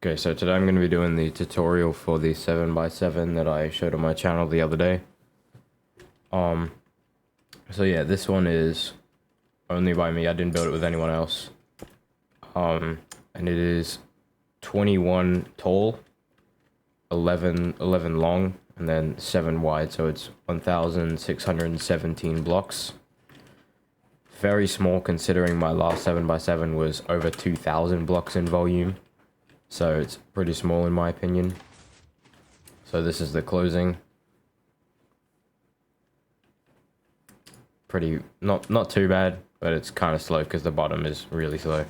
Okay, so today I'm going to be doing the tutorial for the 7x7 that I showed on my channel the other day. Um, so yeah, this one is only by me. I didn't build it with anyone else. And it is 21 tall, 11 long, and then 7 wide, so it's 1,617 blocks. Very small considering my last 7x7 was over 2,000 blocks in volume. So it's pretty small in my opinion. So this is the closing. Pretty, not too bad, but it's kind of slow because the bottom is really slow.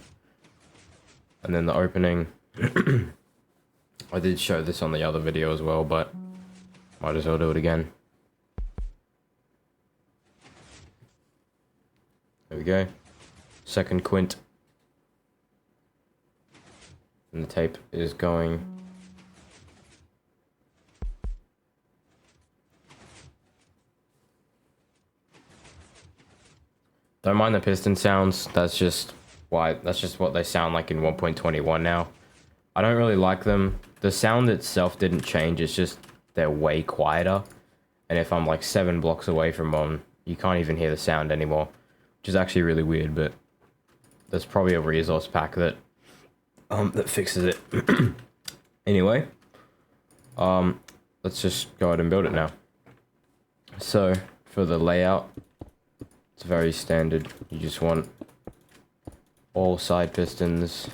And then the opening. I did show this on the other video as well, but might as well do it again. There we go. Second quint. And the tape is going. Don't mind the piston sounds. That's just what they sound like in 1.21 now. I don't really like them. The sound itself didn't change. It's just they're way quieter. And if I'm like 7 blocks away from one, you can't even hear the sound anymore, which is actually really weird. But there's probably a resource pack that fixes it. Anyway, let's just go ahead and build it now. So for the layout, it's very standard. You just want all side pistons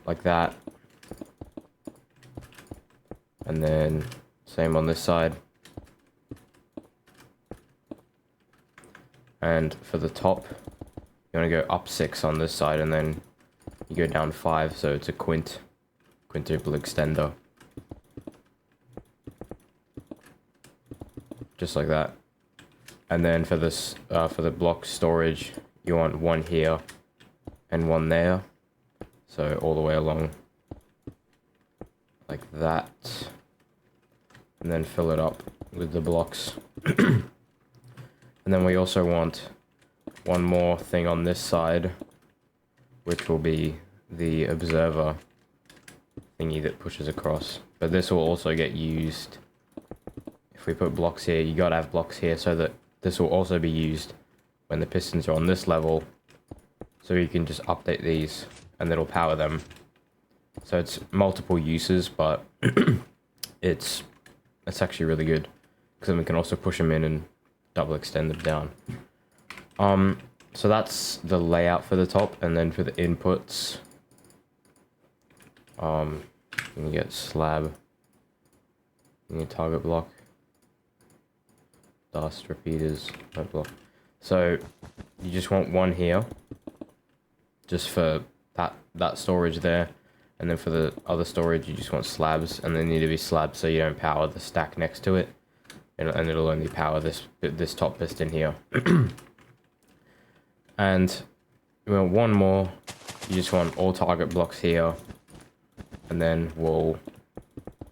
like that, and then same on this side. And for the top, you want to go up 6 on this side, and then you go down 5, so it's a quintuple extender. Just like that. And then for this, for the block storage, you want one here and one there. So all the way along. Like that. And then fill it up with the blocks. And then we also want one more thing on this side, which will be the observer thingy that pushes across. But this will also get used. If we put blocks here, you gotta have blocks here so that this will also be used when the pistons are on this level. So you can just update these and it'll power them. So it's multiple uses, but it's actually really good because then we can also push them in and double extend them down. So that's the layout for the top, and then for the inputs, you can get slab, you need target block, dust repeaters, note block. So you just want one here, just for that storage there, and then for the other storage you just want slabs, and they need to be slabs so you don't power the stack next to it, and it'll only power this top piston here. And you want one more. You just want all target blocks here, and then wool,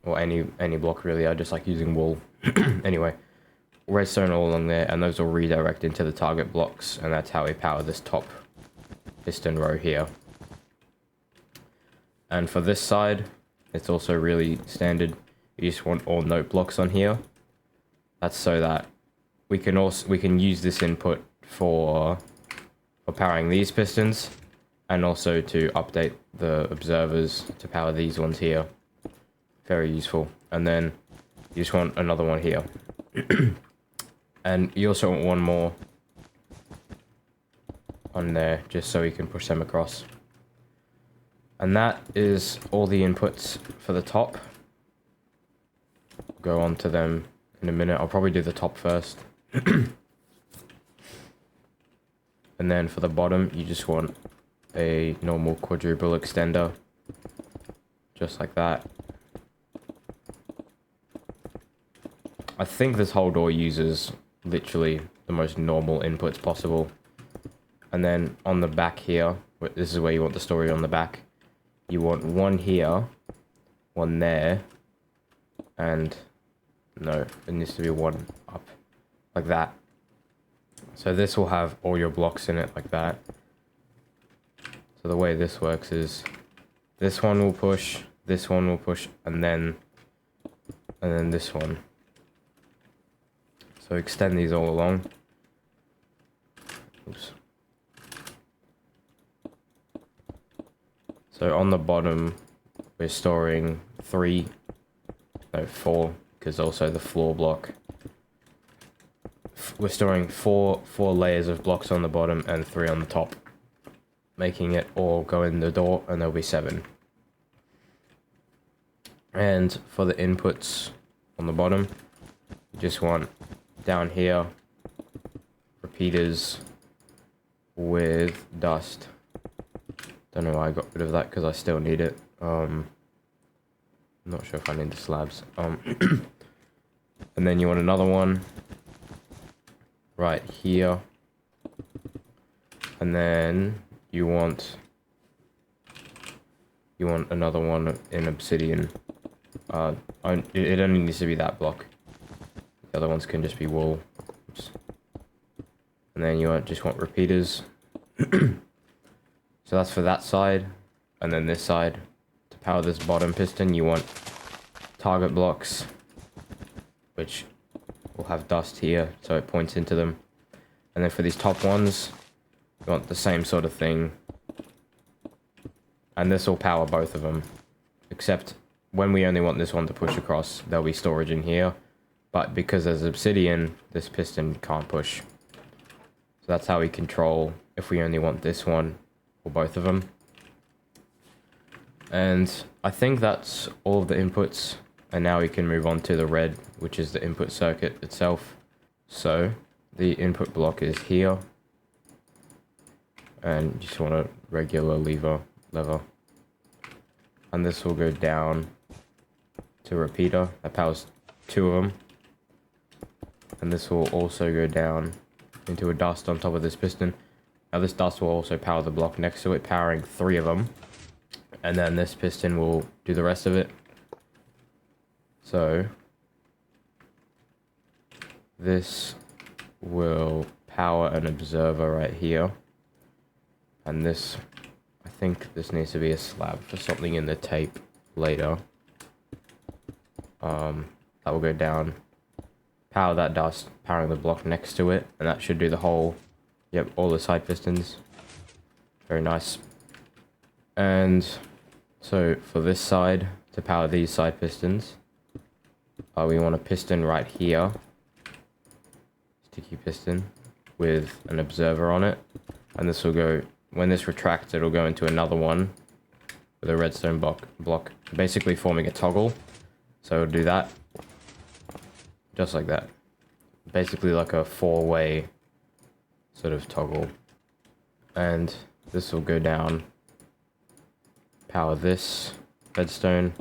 or any block really. I just like using wool. Anyway, redstone all along there, and those will redirect into the target blocks, and that's how we power this top piston row here. And for this side, it's also really standard. You just want all note blocks on here. That's so that we can use this input for powering these pistons, and also to update the observers to power these ones here. Very useful. And then you just want another one here. And you also want one more on there, just so you can push them across. And that is all the inputs for the top. Go on to them in a minute. I'll probably do the top first. And then for the bottom, you just want a normal quadruple extender. Just like that. I think this whole door uses literally the most normal inputs possible. And then on the back here, this is where you want the storage on the back. You want one here, one there, and no, it needs to be one up, like that. So this will have all your blocks in it like that. So the way this works is This one will push, and then this one. So extend these all along. Oops. So on the bottom, we're storing 4, because also the floor block. We're storing four layers of blocks on the bottom and 3 on the top, making it all go in the door, and there'll be 7. And for the inputs on the bottom, you just want down here repeaters with dust. Don't know why I got rid of that, because I still need it. I'm not sure if I need the slabs. And then you want another one right here, and then you want another one in obsidian. It only needs to be that block. The other ones can just be wool. Oops. And then you just want repeaters. So that's for that side, and then this side, to power this bottom piston, you want target blocks, which will have dust here, so it points into them. And then for these top ones, you want the same sort of thing. And this will power both of them, except when we only want this one to push across, there'll be storage in here. But because there's obsidian, this piston can't push. So that's how we control if we only want this one or both of them. And I think that's all of the inputs. And now we can move on to the red, which is the input circuit itself. So the input block is here. And you just want a regular lever. And this will go down to a repeater that powers 2 of them. And this will also go down into a dust on top of this piston. Now this dust will also power the block next to it, powering 3 of them. And then this piston will do the rest of it. So this will power an observer right here. And this, I think this needs to be a slab for something in the tape later. That will go down, power that dust, powering the block next to it, and that should do the whole, yep, all the side pistons. Very nice. And so for this side, to power these side pistons, we want a piston right here, sticky piston, with an observer on it, and this will go, when this retracts, it'll go into another one with a redstone block, basically forming a toggle. So it'll do that, just like that. Basically like a 4-way sort of toggle. And this will go down, power this redstone.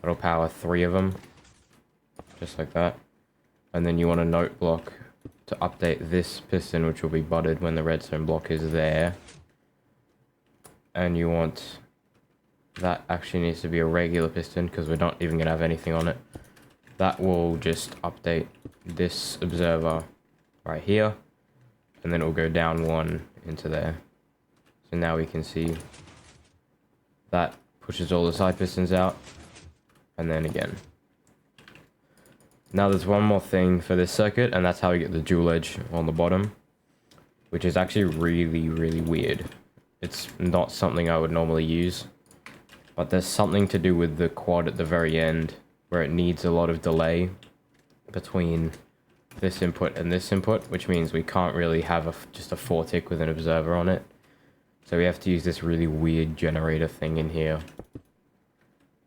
It'll power 3 of them, just like that. And then you want a note block to update this piston, which will be budded when the redstone block is there. And you want, that actually needs to be a regular piston because we're not even going to have anything on it. That will just update this observer right here, and then it will go down 1 into there. So now we can see that pushes all the side pistons out, and then again. Now there's one more thing for this circuit, and that's how we get the dual edge on the bottom, which is actually really, really weird. It's not something I would normally use, but there's something to do with the quad at the very end where it needs a lot of delay between this input and this input, which means we can't really have just a 4-tick with an observer on it. So we have to use this really weird generator thing in here.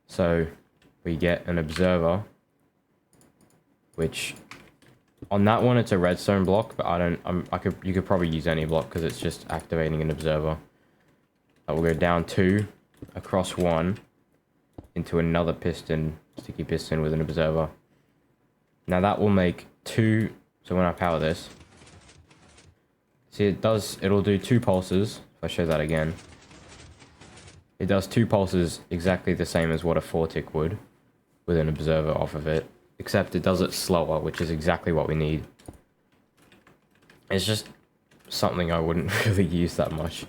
So we get an observer, which on that one it's a redstone block, but you could probably use any block because it's just activating an observer. That will go down 2, across 1, into another piston, sticky piston with an observer. Now that will make 2, so when I power this, see it'll do 2 pulses. If I show that again, it does 2 pulses exactly the same as what a 4-tick would, with an observer off of it, except it does it slower, which is exactly what we need. It's just something I wouldn't really use that much.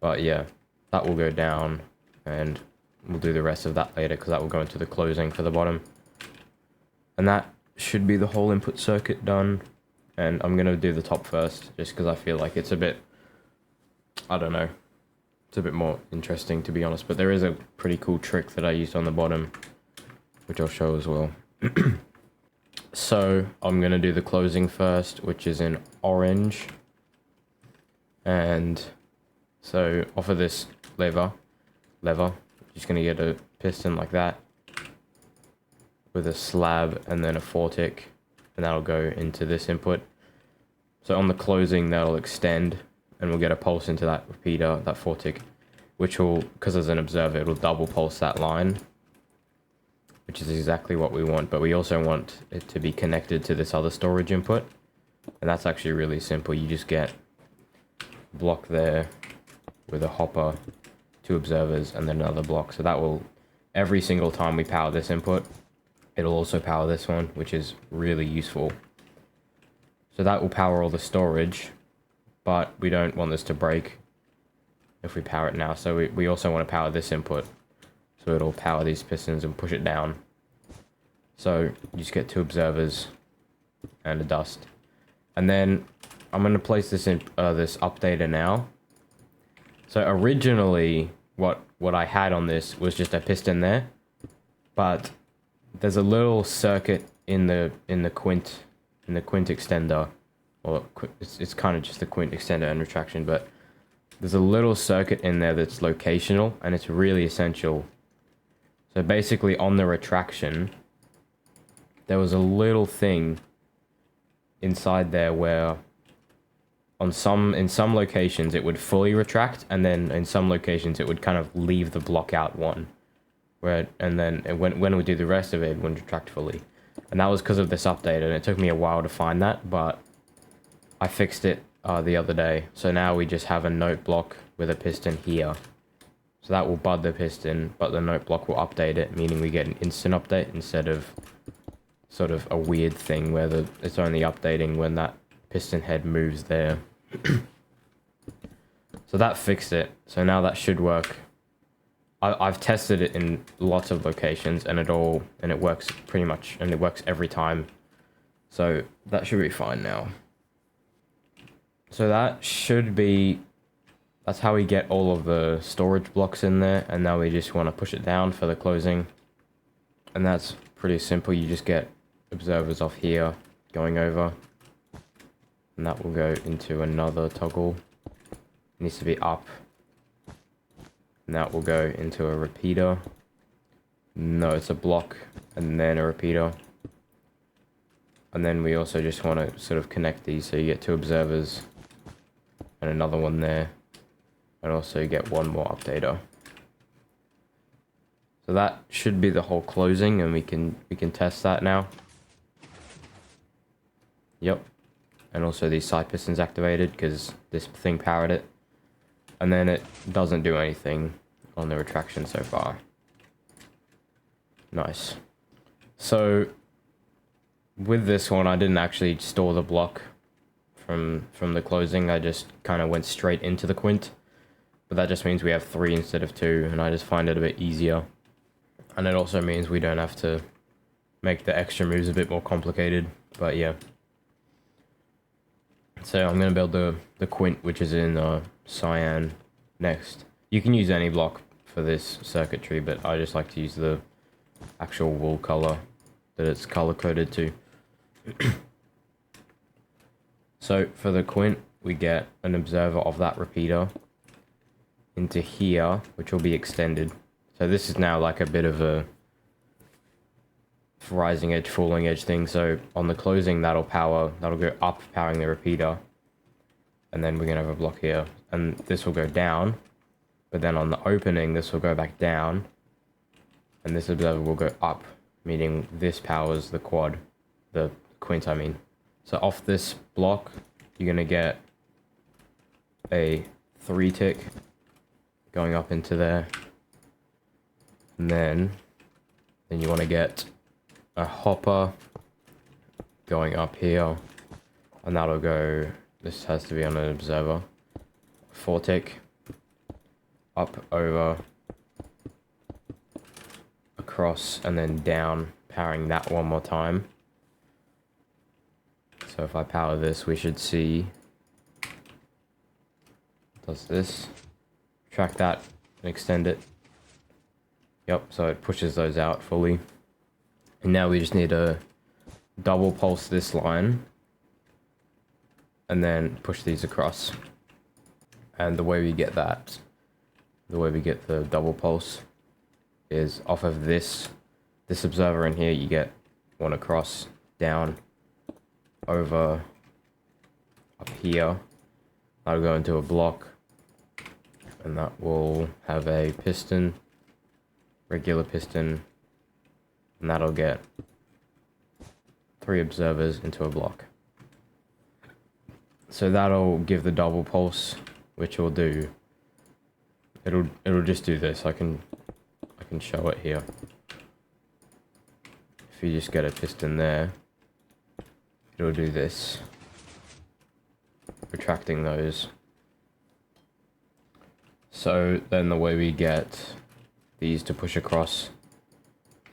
But yeah, that will go down, and we'll do the rest of that later because that will go into the closing for the bottom. And that should be the whole input circuit done. And I'm going to do the top first just because I feel like it's a bit, I don't know, it's a bit more interesting to be honest. But there is a pretty cool trick that I used on the bottom, which I'll show as well. So I'm going to do the closing first, which is in orange. And so off of this lever, just going to get a piston like that with a slab and then a 4-tick, and that'll go into this input. So on the closing, that'll extend and we'll get a pulse into that repeater, that 4-tick, which will, because there's an observer, it'll double pulse that line, which is exactly what we want. But we also want it to be connected to this other storage input, and that's actually really simple. You just get a block there with a hopper, 2 observers, and then another block. So that will, every single time we power this input, it'll also power this one, which is really useful. So that will power all the storage, but we don't want this to break if we power it now. So we also want to power this input. So it'll power these pistons and push it down. So you just get 2 observers and a dust. And then I'm going to place this in this updater now. So originally what I had on this was just a piston there, but there's a little circuit in the quint extender, or it's kind of just the quint extender and retraction, but there's a little circuit in there that's locational and it's really essential. So basically on the retraction, there was a little thing inside there where in some locations it would fully retract, and then in some locations it would kind of leave the block out one. And then when we do the rest of it, it wouldn't retract fully. And that was because of this update, and it took me a while to find that, but I fixed it the other day. So now we just have a note block with a piston here. So that will bud the piston, but the note block will update it, meaning we get an instant update instead of sort of a weird thing where it's only updating when that piston head moves there. So that fixed it. So now that should work. I've tested it in lots of locations and it works pretty much, and it works every time. So that should be fine now. So that's how we get all of the storage blocks in there, and now we just want to push it down for the closing. And that's pretty simple. You just get observers off here going over, and that will go into another toggle. It needs to be up. And that will go into a repeater. No, it's a block and then a repeater. And then we also just want to sort of connect these, so you get 2 observers and another one there, and also you get 1 more updater. So that should be the whole closing, and we can test that now. Yep. And also these side pistons activated because this thing powered it. And then it doesn't do anything on the retraction so far. Nice. So with this one, I didn't actually store the block from the closing. I just kind of went straight into the quint. But that just means we have 3 instead of 2, and I just find it a bit easier. And it also means we don't have to make the extra moves a bit more complicated. But yeah. So I'm going to build the quint, which is in cyan, next. You can use any block for this circuitry, but I just like to use the actual wool color that it's color coded to. So for the quint, we get an observer of that repeater into here, which will be extended. So this is now like a bit of a rising edge, falling edge thing. So on the closing, that'll go up, powering the repeater. And then we're going to have a block here. And this will go down. But then on the opening, this will go back down. And this observer will go up, meaning this powers the quad. The quint, I mean. So off this block, you're going to get a 3-tick going up into there. And then you want to get a hopper going up here, and that'll go, this has to be on an observer, 4-tick up over across and then down, powering that one more time. So if I power this, we should see, does this, track that and extend it. Yep, so it pushes those out fully. And now we just need to double pulse this line and then push these across. And the way we get that, the way we get the double pulse is off of this observer in here. You get one across, down, over, up here. That'll go into a block, and that will have a piston, regular piston, and that'll get 3 observers into a block. So that'll give the double pulse, which will do, it'll just do this. I can show it here. If you just get a piston there, it'll do this, retracting those. So then the way we get these to push across,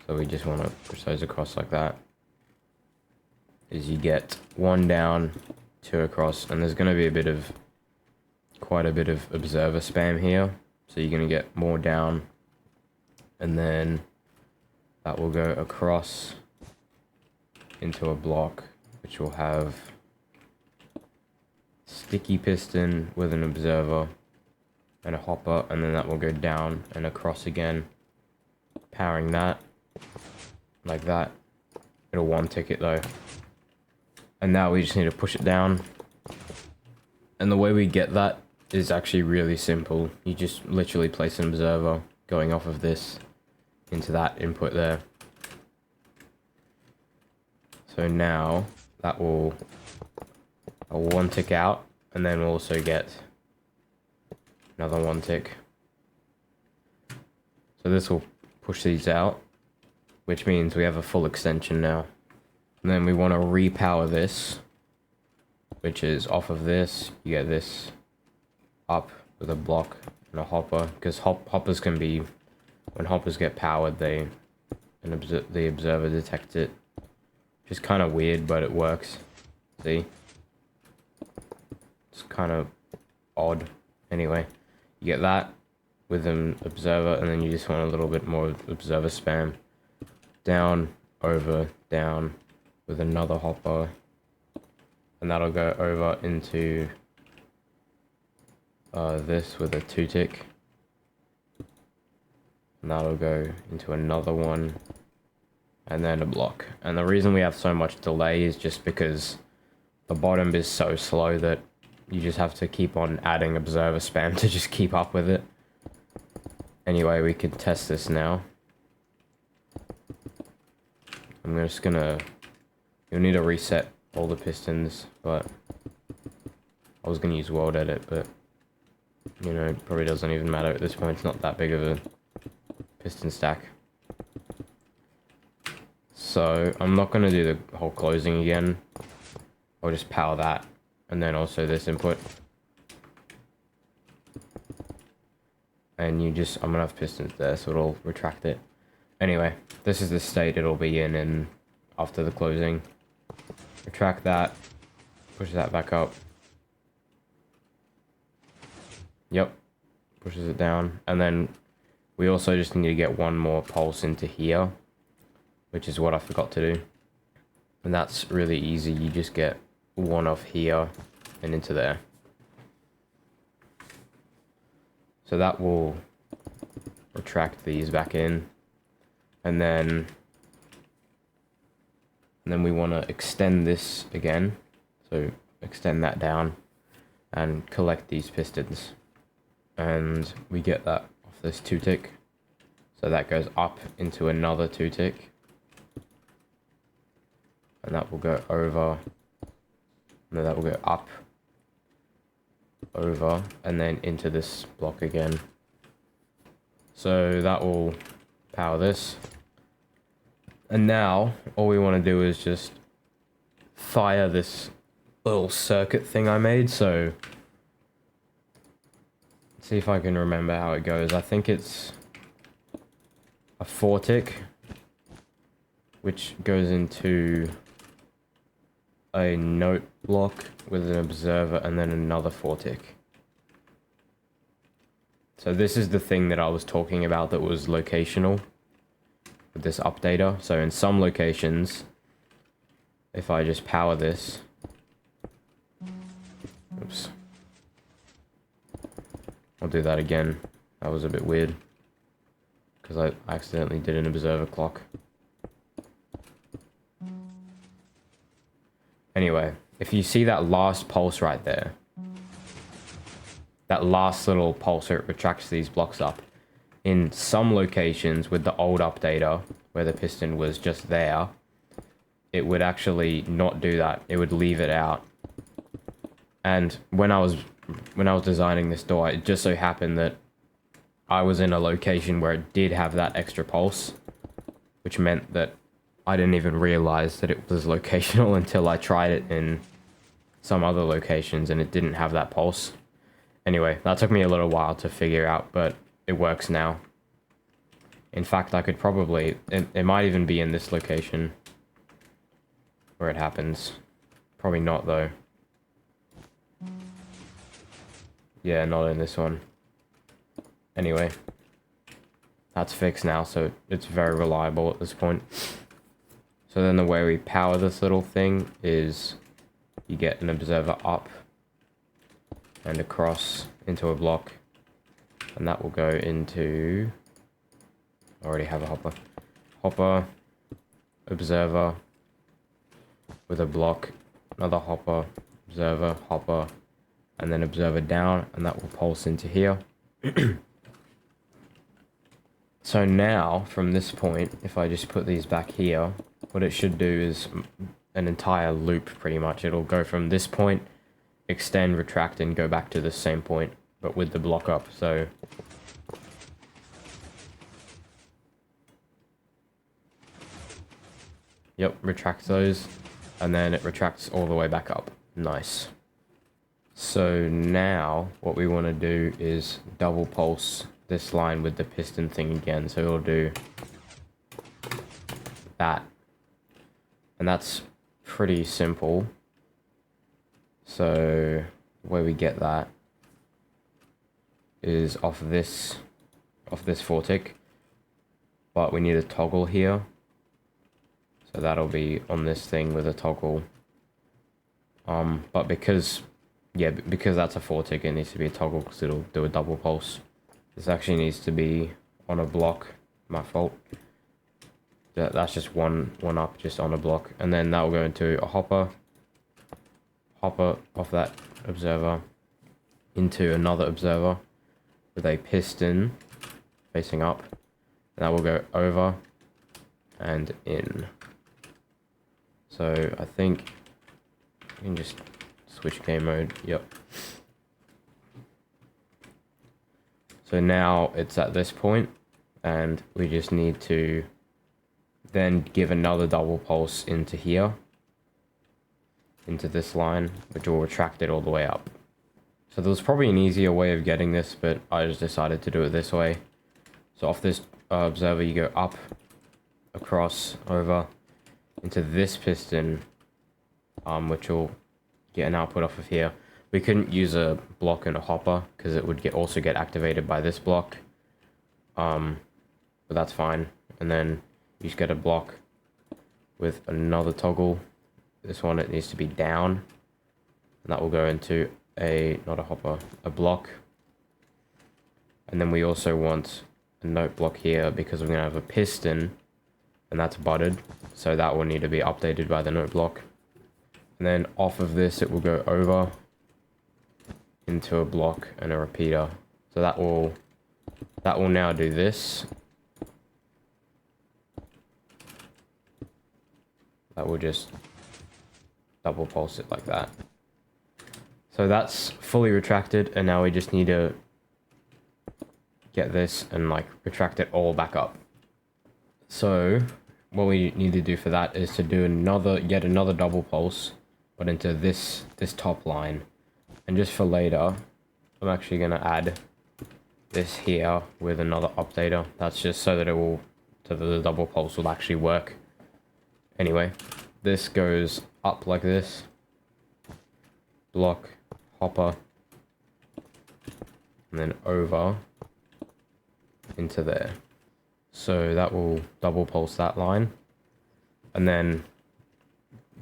so we just want to push those across like that, is you get 1 down, 2 across, and there's going to be quite a bit of observer spam here, so you're going to get more down, and then that will go across into a block, which will have sticky piston with an observer and a hopper, and then that will go down and across again, powering that like that. It'll one ticket though, and now we just need to push it down. And the way we get that is actually really simple. You just literally place an observer going off of this into that input there. So now that will a 1 tick out, and then we'll also get another 1 tick. So this will push these out, which means we have a full extension now. And then we want to repower this, which is off of this. You get this up with a block and a hopper, because hoppers can be, when hoppers get powered, the observer detects it. Which is kind of weird, but it works. See? It's kind of odd. Anyway, you get that with an observer, and then you just want a little bit more observer spam. Down, over, down, with another hopper. And that'll go over into this with a 2 tick. And that'll go into another one. And then a block. And the reason we have so much delay is just because the bottom is so slow that you just have to keep on adding observer spam to just keep up with it. Anyway, we can test this now. I'm just gonna... You'll need to reset all the pistons, but... I was gonna use world edit, but... You know, it probably doesn't even matter at this point. It's not that big of a piston stack. So, I'm not going to do the whole closing again. I'll just power that, and then also this input. And you just, I'm going to have pistons there, so it'll retract it. Anyway, this is the state it'll be in after the closing. Retract that, push that back up. Yep, pushes it down. And then we also just need to get 1 more pulse into here, which is what I forgot to do. And that's really easy. You just get 1 off here and into there. So that will retract these back in. And then we want to extend this again. So extend that down and collect these pistons. And we get that off this 2 tick. So that goes up into another 2 tick. And that will go over, no, that will go up, over, and then into this block again. So that will power this. And now, all we want to do is just fire this little circuit thing I made. So, let's see if I can remember how it goes. I think it's a 4 tick. which goes into a note block with an observer and then another 4-tick. So this is the thing that I was talking about that was locational with this updater. So in some locations, if I just power this, oops, I'll do that again. That was a bit weird because I accidentally did an observer clock. Anyway, if you see that last pulse right there, that last little pulse, it retracts these blocks up. In some locations with the old updater, where the piston was just there, it would actually not do that. It would leave it out. And when I was designing this door, it just so happened that I was in a location where it did have that extra pulse, which meant that I didn't even realize that it was locational until I tried it in some other locations and it didn't have that pulse. Anyway, that took me a little while to figure out, but it works now. In fact, I could probably... It might even be in this location where it happens. Probably not, though. Yeah, not in this one. Anyway, that's fixed now, so it's very reliable at this point. So then the way we power this little thing is you get an observer up and across into a block, and that will go into... I already have a hopper. Hopper, observer with a block, another hopper, observer, hopper, and then observer down, and that will pulse into here. So now, from this point, if I just put these back here, what it should do is an entire loop, pretty much. It'll go from this point, extend, retract, and go back to the same point, but with the block up, so... Yep, retract those, and then it retracts all the way back up. Nice. So now, what we want to do is double pulse this line with the piston thing again, so it'll do that. And that's pretty simple. So, the way we get that is off this 4-tick, but we need a toggle here. So that'll be on this thing with a toggle. But because that's a 4-tick, it needs to be a toggle because it'll do a double pulse. This actually needs to be on a block. My fault. That's just one up, just on a block. And then that will go into a hopper off that observer into another observer with a piston facing up. And that will go over and in. So I think you can just switch game mode. Yep. So now it's at this point, and we just need to then give another double pulse into here, into this line, which will retract it all the way up. So there was probably an easier way of getting this, but I just decided to do it this way. So off this observer, you go up, across, over, into this piston, which will get an output off of here. We couldn't use a block and a hopper because it would also get activated by this block. But that's fine. And then you just get a block with another toggle. This one, it needs to be down. And that will go into not a hopper, a block. And then we also want a note block here because we're going to have a piston. And that's butted. So that will need to be updated by the note block. And then off of this, it will go over into a block and a repeater. So that will now do this. That will just double pulse it like that. So that's fully retracted, and now we just need to get this and like retract it all back up. So what we need to do for that is to do yet another double pulse, but into this top line. And just for later, I'm actually going to add this here with another updater. That's just so that the double pulse will actually work. Anyway, this goes up like this. Block, hopper, and then over into there. So that will double pulse that line. And then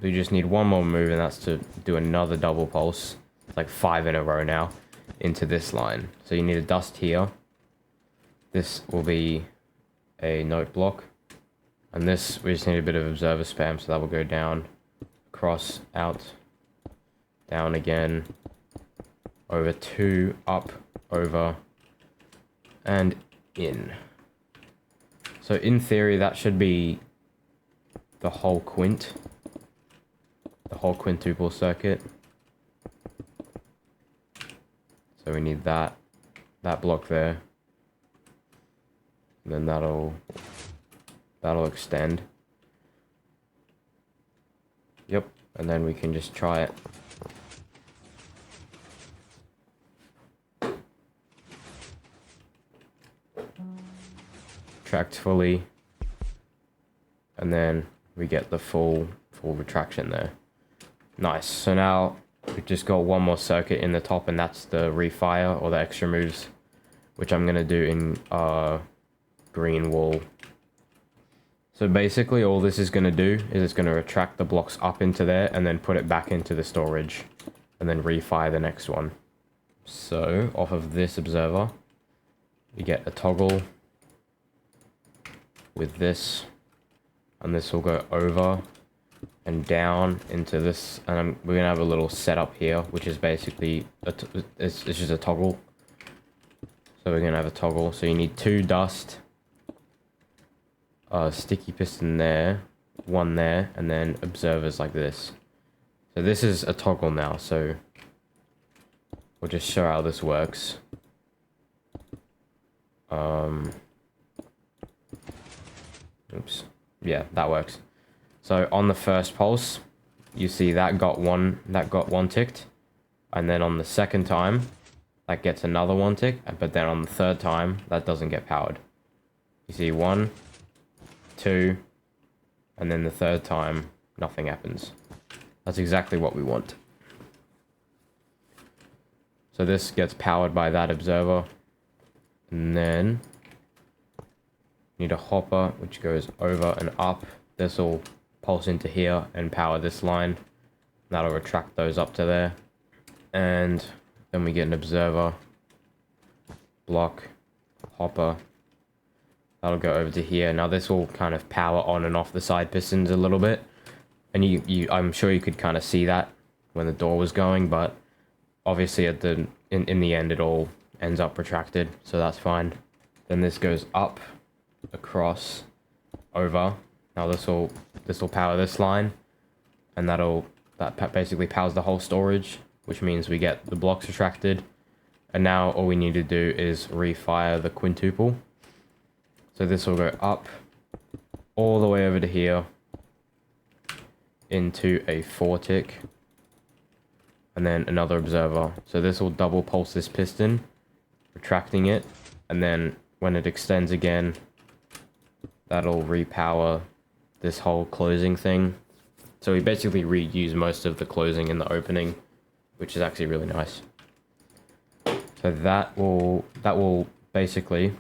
we just need one more move, and that's to do another double pulse, like 5 in a row now, into this line. So you need a dust here. This will be a note block. And this, we just need a bit of observer spam, so that will go down, across, out, down again, over 2, up, over, and in. So in theory, that should be the whole quint. The whole quintuple circuit. So we need that block there. And then that'll extend. Yep, and then we can just try it. Tracked fully. And then we get the full retraction there. Nice. So now we've just got one more circuit in the top, and that's the refire, or the extra moves, which I'm gonna do in green wool. So basically all this is gonna do is it's gonna retract the blocks up into there and then put it back into the storage and then refire the next one. So off of this observer, you get a toggle with this, and this will go over and down into this, and we're gonna have a little setup here, which is basically it's just a toggle. So we're gonna have a toggle. So you need 2 dust, sticky piston there, 1 there, and then observers like this. So this is a toggle now. So we'll just show how this works. Oops. Yeah, that works. So on the first pulse, you see that got one ticked, and then on the second time, that gets another 1 tick, but then on the third time, that doesn't get powered. You see 1, 2, and then the third time, nothing happens. That's exactly what we want. So this gets powered by that observer, and then need a hopper, which goes over and up. This will pulse into here and power this line. That'll retract those up to there. And then we get an observer, block, hopper. That'll go over to here. Now this will kind of power on and off the side pistons a little bit. And I'm sure you could kind of see that when the door was going, but obviously in the end it all ends up retracted, so that's fine. Then this goes up, across, over. Now this will power this line, and that basically powers the whole storage, which means we get the blocks retracted. And now all we need to do is refire the quintuple. So this will go up all the way over to here into a 4 tick, and then another observer. So this will double pulse this piston, retracting it, and then when it extends again, that'll repower this whole closing thing. So we basically reuse most of the closing in the opening, which is actually really nice. So that will basically,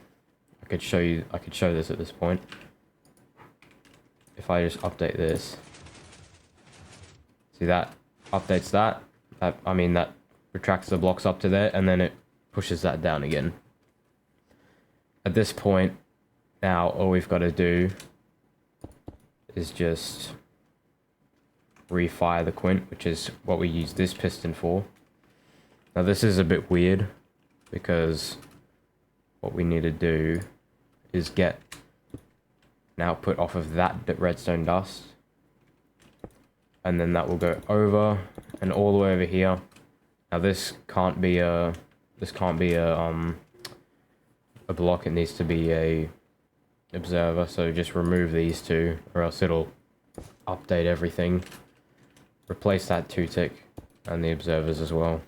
I could show this at this point. If I just update this, see that updates that retracts the blocks up to there, and then it pushes that down again. At this point, now all we've got to do is just refire the quint, which is what we use this piston for. Now this is a bit weird, because what we need to do is get an output off of that redstone dust, and then that will go over and all the way over here. Now this can't be a block, it needs to be a observer, so just remove these two or else it'll update everything. Replace that 2 tick and the observers as well,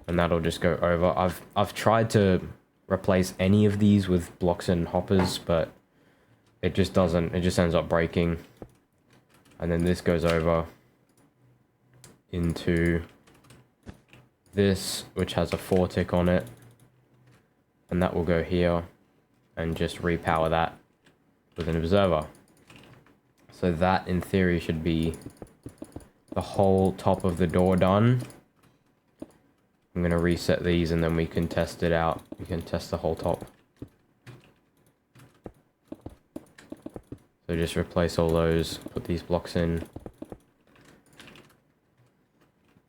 and that'll just go over. I've tried to replace any of these with blocks and hoppers, but it just doesn't, it just ends up breaking. And then this goes over into this, which has a 4 tick on it. And that will go here and just repower that with an observer. So that, in theory, should be the whole top of the door done. I'm going to reset these and then we can test it out. We can test the whole top. So just replace all those, put these blocks in.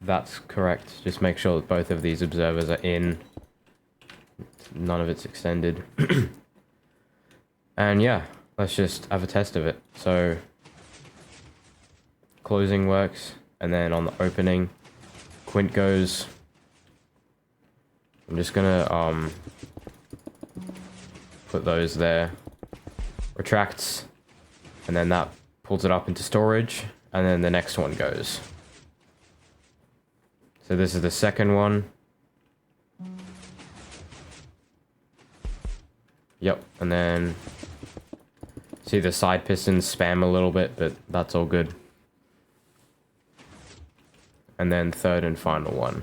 That's correct. Just make sure that both of these observers are in. None of it's extended. And yeah, let's just have a test of it. So closing works, and then on the opening, quint goes. I'm just gonna put those there. Retracts, and then that pulls it up into storage, and then the next one goes. So this is the second one. Yep, and then see the side pistons spam a little bit, but that's all good. And then third and final one.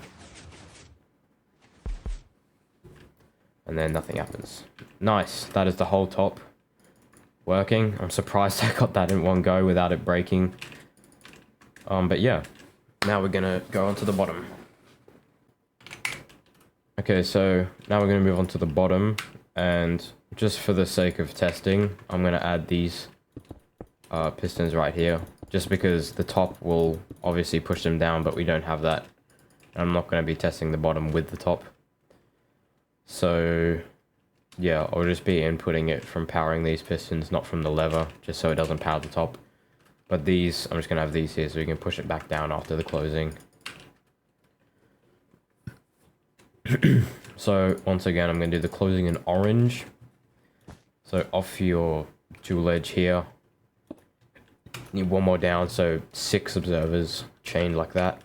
And then nothing happens. Nice, that is the whole top working. I'm surprised I got that in one go without it breaking. But yeah, now we're gonna go onto the bottom. Okay, so now we're gonna move on to the bottom, and just for the sake of testing, I'm gonna add these pistons right here, just because the top will obviously push them down, but we don't have that. I'm not gonna be testing the bottom with the top. So yeah, I'll just be inputting it from powering these pistons, not from the lever, just so it doesn't power the top. But these, I'm just gonna have these here so we can push it back down after the closing. So once again, I'm gonna do the closing in orange. So off your dual edge here, need one more down, so 6 observers chained like that.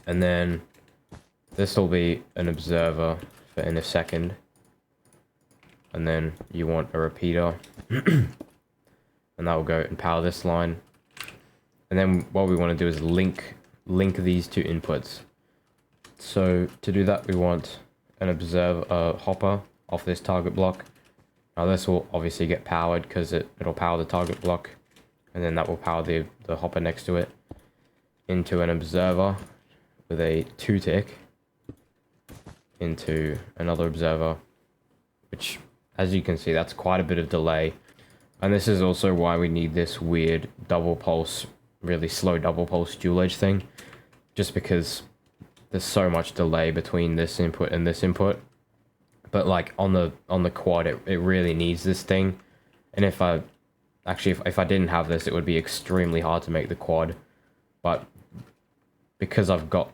And then this will be an observer for in a second. And then you want a repeater. And that will go and power this line. And then what we want to do is link these two inputs. So to do that, we want an observer hopper off this target block. Now this will obviously get powered because it'll power the target block, and then that will power the hopper next to it into an observer with a 2 tick into another observer, which, as you can see, that's quite a bit of delay. And this is also why we need this weird double pulse, really slow double pulse dual edge thing, just because there's so much delay between this input and this input. But like on the quad, it really needs this thing. And if I didn't have this, it would be extremely hard to make the quad. But because I've got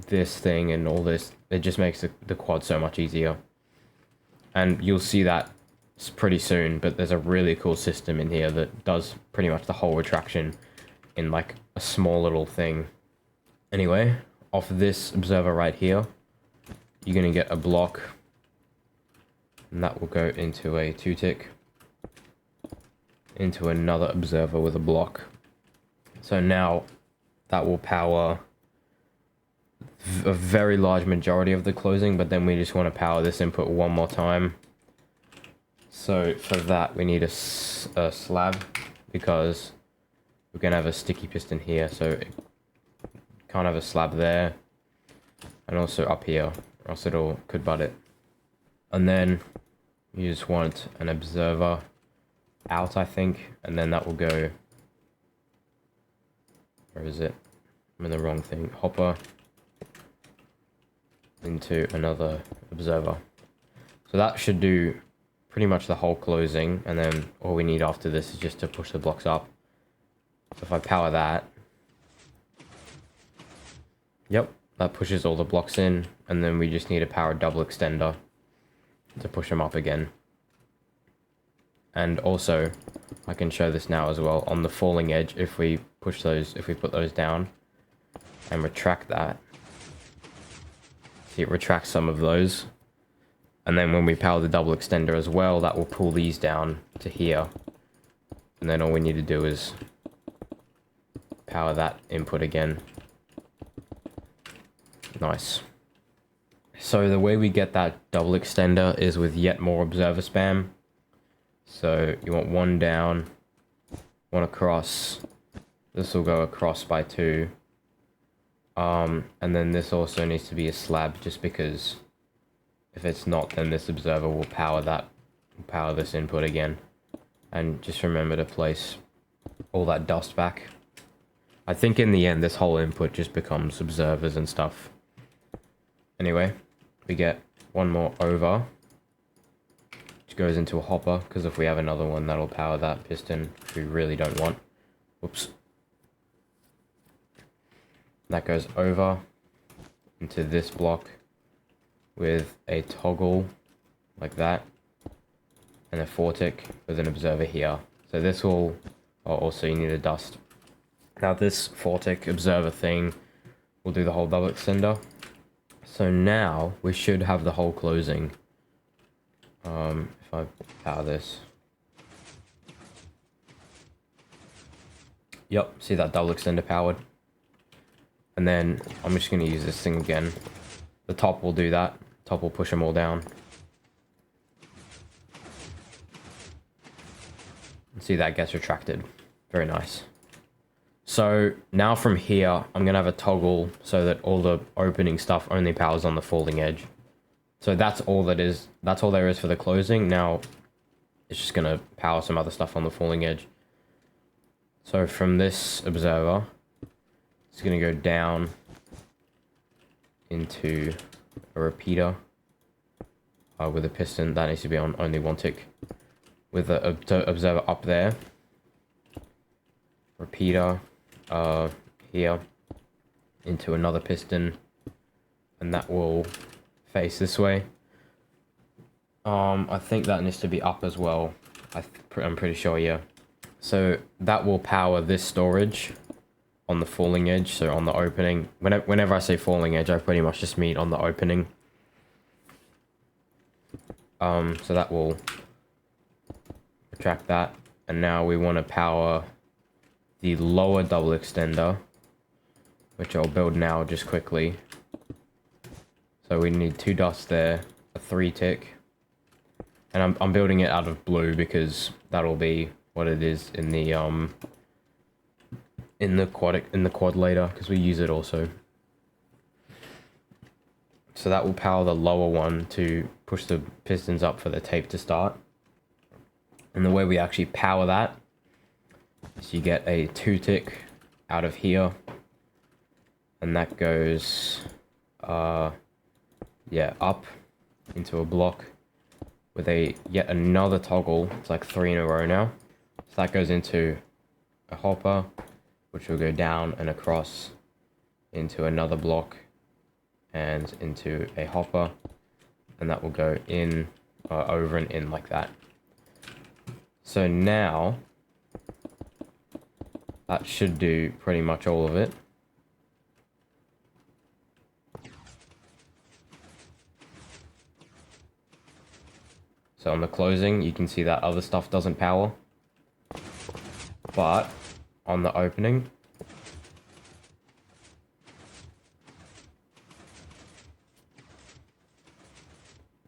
this thing and all this, it just makes the quad so much easier. And you'll see that pretty soon, but there's a really cool system in here that does pretty much the whole retraction in like a small little thing. Anyway, off this observer right here, you're gonna get a block, and that will go into a 2 tick into another observer with a block. So now that will power a very large majority of the closing, but then we just want to power this input one more time. So for that, we need a slab, because we're going to have a sticky piston here, so it can't have a slab there, and also up here, or else could butt it. And then you just want an observer out, I think, and then that will go, where is it? I'm in the wrong thing. Hopper into another observer. So that should do pretty much the whole closing, and then all we need after this is just to push the blocks up. So if I power that, yep, that pushes all the blocks in, and then we just need a power double extender to push them up again. And also, I can show this now as well, on the falling edge, if we put those down and retract that, see, it retracts some of those, And then when we power the double extender as well, that will pull these down to here. And then all we need to do is power that input again. Nice. So the way we get that double extender is with yet more observer spam. So you want one down, one across. This will go across by 2. And then this also needs to be a slab, just because if it's not, then this observer will power this input again. And just remember to place all that dust back. I think in the end, this whole input just becomes observers and stuff. Anyway, we get one more over, which goes into a hopper, because if we have another one, that'll power that piston, which we really don't want. Whoops. That goes over into this block with a toggle like that, and a 4-tick with an observer here. So this will, oh, also you need a dust. Now this 4-tick observer thing will do the whole double extender. So now we should have the whole closing. If I power this. Yep, see that double extender powered. And then I'm just going to use this thing again. The top will do that. Top will push them all down. See, that gets retracted. Very nice. So now from here, I'm going to have a toggle so that all the opening stuff only powers on the falling edge. So that's all there is for the closing. Now it's just going to power some other stuff on the falling edge. So from this observer, it's going to go down into a repeater with a piston. That needs to be on only 1 tick. With the observer up there. Repeater here into another piston. And that will face this way. I think that needs to be up as well. I'm pretty sure, yeah. So that will power this storage on the falling edge, so on the opening. Whenever I say falling edge, I pretty much just mean on the opening. So that will retract that. And now we want to power the lower double extender, which I'll build now just quickly. So we need 2 dots there, a 3-tick. And I'm building it out of blue because that'll be what it is in the quad later, because we use it also. So that will power the lower one to push the pistons up for the tape to start. And the way we actually power that is you get a 2-tick out of here, and that goes yeah, up into a block with yet another toggle. It's like 3 in a row now. So that goes into a hopper, which will go down and across into another block and into a hopper, and that will go in, over and in like that. So now that should do pretty much all of it. So on the closing, you can see that other stuff doesn't power. But on the opening,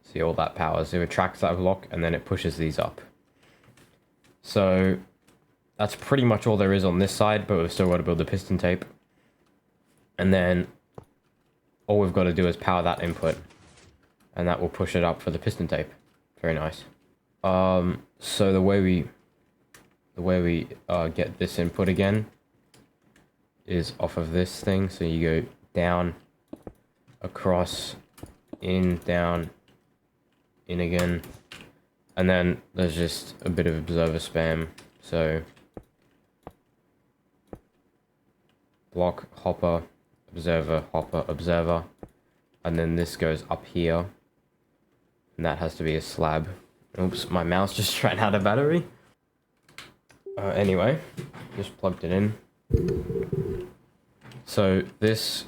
see all that powers. It retracts that block and then it pushes these up. So that's pretty much all there is on this side, but we've still got to build the piston tape. And then all we've got to do is power that input, and that will push it up for the piston tape. Very nice. So the way we get this input again is off of this thing. So you go down, across, in, down, in again, and then there's just a bit of observer spam. So block, hopper, observer, and then this goes up here, and that has to be a slab. Oops, my mouse just ran out of battery. Anyway, just plugged it in. So this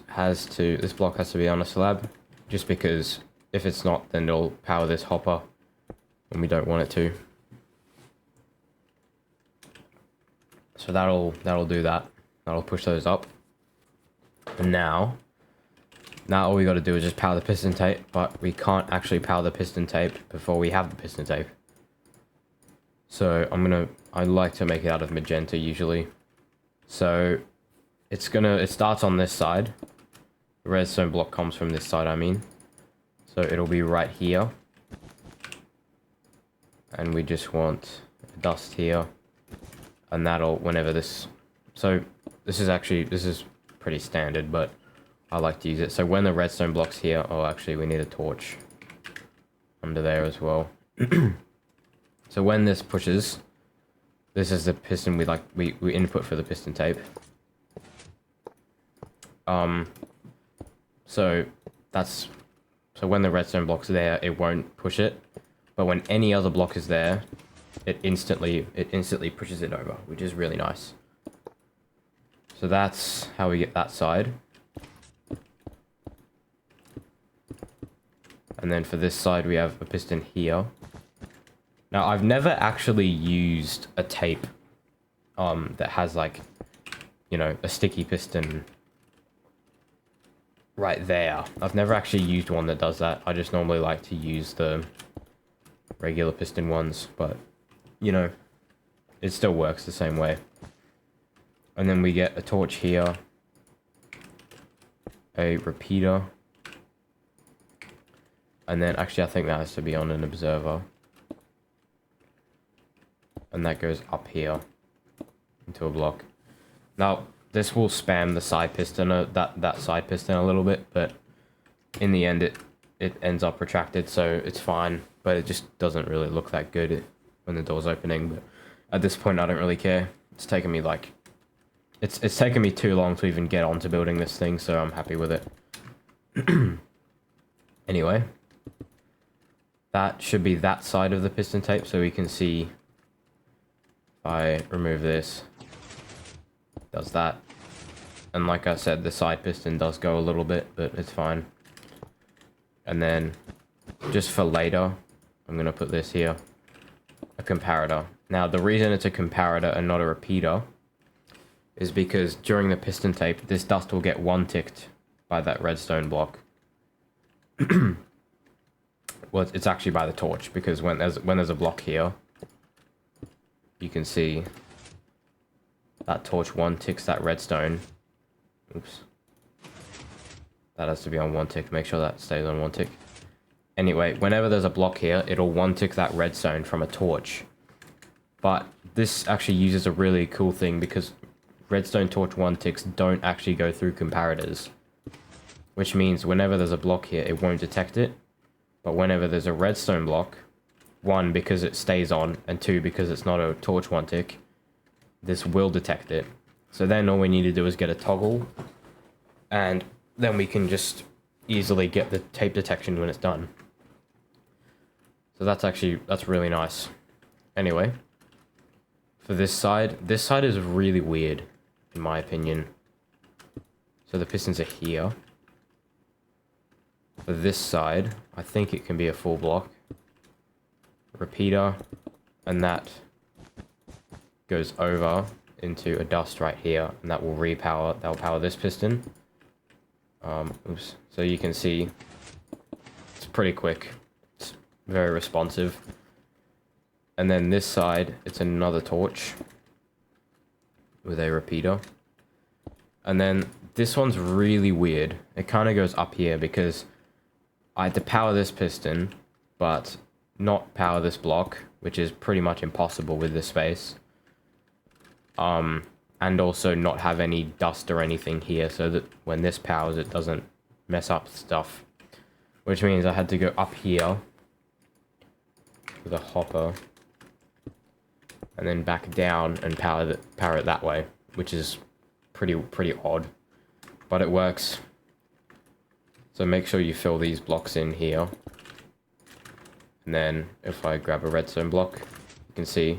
block has to be on a slab, just because If it's not, then it'll power this hopper when we don't want it to. So that'll do that. That'll push those up. And now all we got to do is just power the piston tape, but we can't actually power the piston tape before we have the piston tape. So I like to make it out of magenta usually. So it starts on this side. The redstone block comes from this side, I mean. So it'll be right here. And we just want dust here. And that'll, whenever this... So this is pretty standard, but I like to use it. So when the redstone block's here... Oh, actually, we need a torch under there as well. So when this pushes... This is the piston we input for the piston tape. So when the redstone block's there, it won't push it. But when any other block is there, it instantly pushes it over, which is really nice. So that's how we get that side. And then for this side, we have a piston here. Now, I've never actually used a tape that has, like, you know, a sticky piston right there. I've never actually used one that does that. I just normally like to use the regular piston ones, but, you know, it still works the same way. And then we get a torch here, a repeater, and then, actually, I think that has to be on an observer. And that goes up here into a block. Now, this will spam the side piston, that side piston a little bit, but in the end it ends up retracted, so it's fine. But it just doesn't really look that good when the door's opening. But at this point, I don't really care. It's taken me like... It's taken me too long to even get onto building this thing, so I'm happy with it. Anyway. That should be that side of the piston tape, so we can see... If I remove this, does that. And like I said, the side piston does go a little bit, but it's fine. And then, just for later, I'm going to put this here, a comparator. Now, the reason it's a comparator and not a repeater is because during the piston tape, this dust will get one-ticked by that redstone block. Well, it's actually by the torch, because when there's a block here, you can see that torch one ticks that redstone. Oops. That has to be on one tick. Make sure that stays on one tick. Anyway, whenever there's a block here, it'll one tick that redstone from a torch. But this actually uses a really cool thing because redstone torch one ticks don't actually go through comparators. Which means whenever there's a block here, it won't detect it. But whenever there's a redstone block, one, because it stays on, and two, because it's not a torch one tick, this will detect it. So then all we need to do is get a toggle, and then we can just easily get the tape detection when it's done. So that's really nice. Anyway, for this side is really weird, in my opinion. So the pistons are here. For this side, I think it can be a full block. Repeater, and that goes over into a dust right here, and that will that'll power this piston. Oops. So you can see it's pretty quick. It's very responsive. And then this side, it's another torch with a repeater. And then this one's really weird. It kind of goes up here because I had to power this piston, but not power this block, which is pretty much impossible with this space. And also not have any dust or anything here, so that when this powers, it doesn't mess up stuff. Which means I had to go up here with a hopper, and then back down and power it that way, which is pretty odd, but it works. So make sure you fill these blocks in here. And then if I grab a redstone block, you can see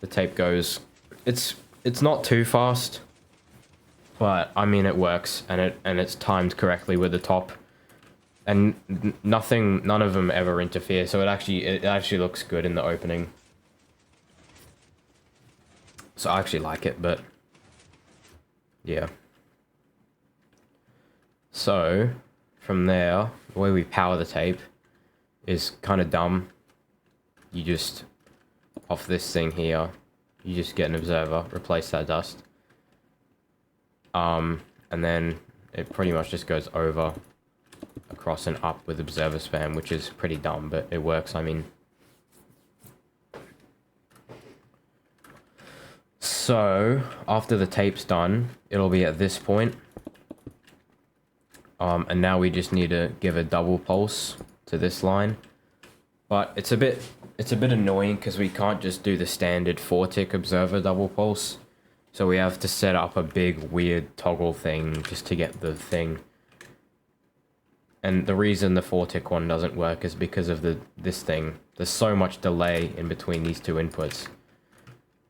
the tape goes. It's not too fast, but I mean it works, and it's timed correctly with the top. And none of them ever interfere, so it actually looks good in the opening. So I actually like it, but yeah. So from there, the way we power the tape is kind of dumb. You just, off this thing here, you just get an observer, replace that dust. And then it pretty much just goes over, across and up with observer spam, which is pretty dumb, but it works, I mean. So, after the tape's done, it'll be at this point. And now we just need to give a double pulse to this line. But it's a bit annoying because we can't just do the standard 4-tick observer double pulse. So we have to set up a big weird toggle thing just to get the thing. And the reason the 4-tick one doesn't work is because of this thing. There's so much delay in between these two inputs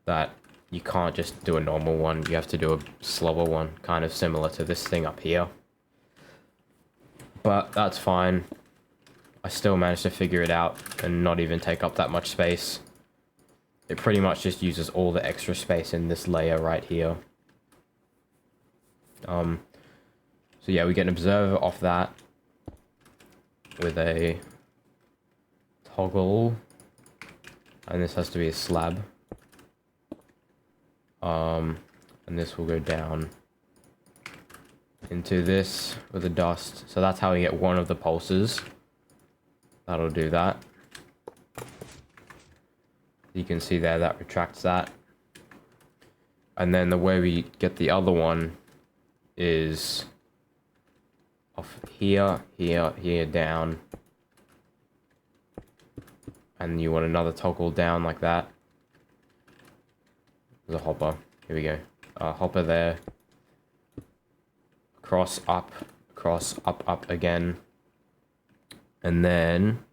that you can't just do a normal one. You have to do a slower one, kind of similar to this thing up here. But that's fine. I still managed to figure it out and not even take up that much space. It pretty much just uses all the extra space in this layer right here. So yeah, we get an observer off that with a toggle, and this has to be a slab. And this will go down into this with a dust. So that's how we get one of the pulses. That'll do that. You can see there, that retracts that. And then the way we get the other one is off here, here, here, down. And you want another toggle down like that. There's a hopper. Here we go. Hopper there. Cross, up, up again. And then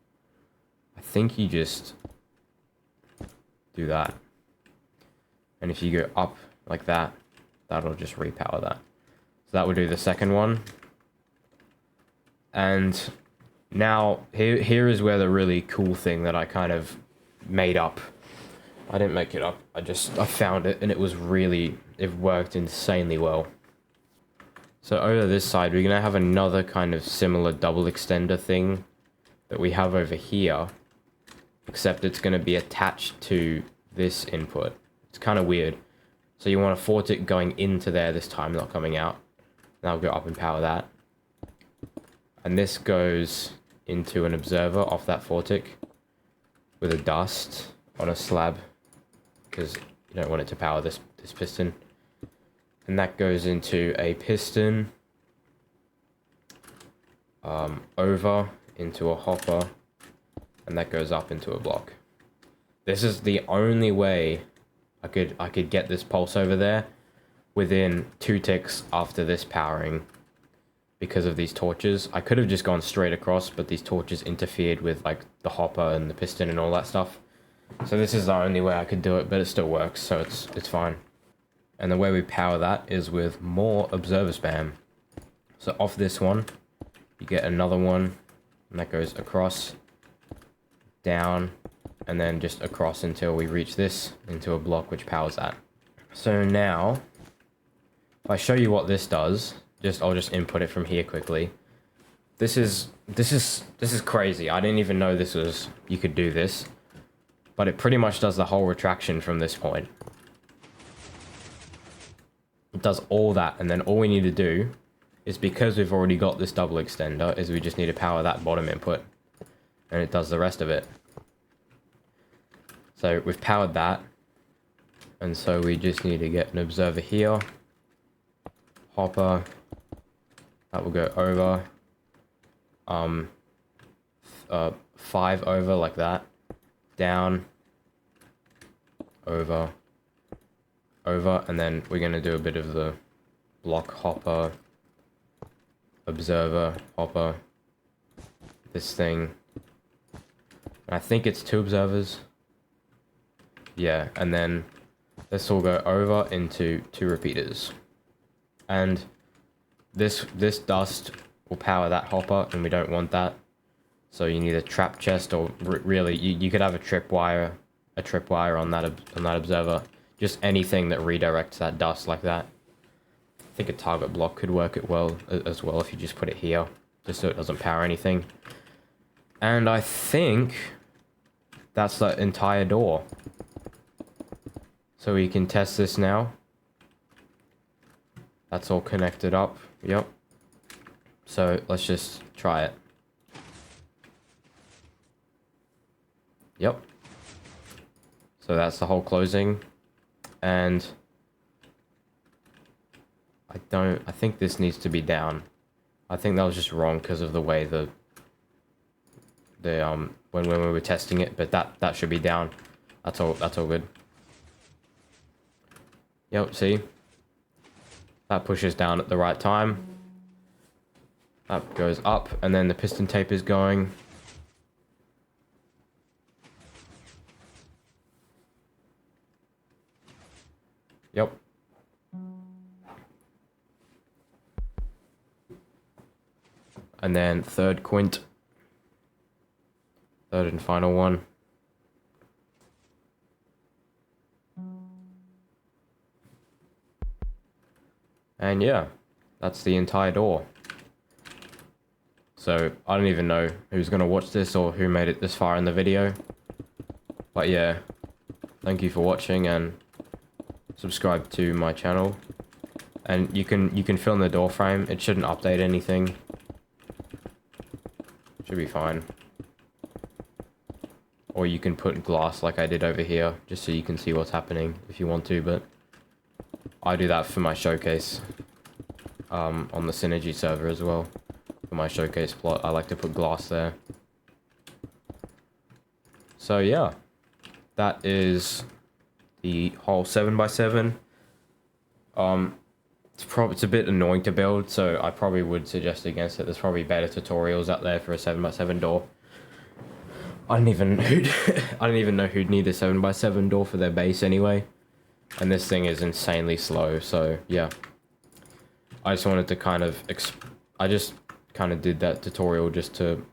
I think you just do that. And if you go up like that, that'll just repower that. So that will do the second one. And now here is where the really cool thing that I kind of made up. I didn't make it up. I found it, and it worked insanely well. So over this side, we're gonna have another kind of similar double extender thing that we have over here, except it's gonna be attached to this input. It's kind of weird. So you want a 4-tick going into there this time, not coming out. Now we'll go up and power that. And this goes into an observer off that 4-tick with a dust on a slab, because you don't want it to power this piston. And that goes into a piston, over into a hopper, and that goes up into a block. This is the only way I could get this pulse over there within 2 ticks after this powering, because of these torches. I could have just gone straight across, but these torches interfered with like the hopper and the piston and all that stuff. So this is the only way I could do it, but it still works, so it's fine. And the way we power that is with more observer spam. So off this one, you get another one, and that goes across, down, and then just across until we reach this into a block which powers that. So now, if I show you what this does, I'll just input it from here quickly. This is crazy. I didn't even know you could do this. But it pretty much does the whole retraction from this point. It does all that, and then all we need to do is, because we've already got this double extender, is we just need to power that bottom input, and it does the rest of it. So we've powered that, and so we just need to get an observer here, hopper, that will go over, 5 over like that, down, over, and then we're going to do a bit of the block hopper, observer, hopper, this thing. And I think it's 2 observers. Yeah, and then this will go over into 2 repeaters. And this dust will power that hopper, and we don't want that. So you need a trap chest, or really, you could have a tripwire on that observer. Just anything that redirects that dust like that. I think a target block could work it well as well if you just put it here, just so it doesn't power anything. And I think that's the entire door. So we can test this now. That's all connected up. Yep. So let's just try it. Yep. So that's the whole closing. And I think this needs to be down. I think that was just wrong because of the way when we were testing it, but that should be down. That's all good. Yep, see? That pushes down at the right time. That goes up, and then the piston tape is going. Yep. And then third quint. Third and final one. And yeah, that's the entire door. So I don't even know who's gonna watch this or who made it this far in the video. But yeah, thank you for watching, and subscribe to my channel. And you can fill in the door frame. It shouldn't update anything. Should be fine. Or you can put glass like I did over here, just so you can see what's happening if you want to, but I do that for my showcase on the Synergy server as well. For my showcase plot, I like to put glass there. So yeah, that is the whole 7x7. It's a bit annoying to build, so I probably would suggest against it. There's probably better tutorials out there for a 7x7 door. I don't even know who'd need a 7x7 door for their base anyway. And this thing is insanely slow, so yeah. I just wanted to kind of I just kind of did that tutorial just to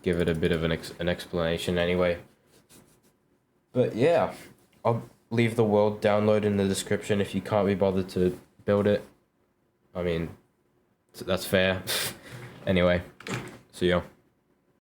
give it a bit of an explanation anyway. But yeah, I'll leave the world download in the description if you can't be bothered to build it. I mean, that's fair. Anyway, see ya.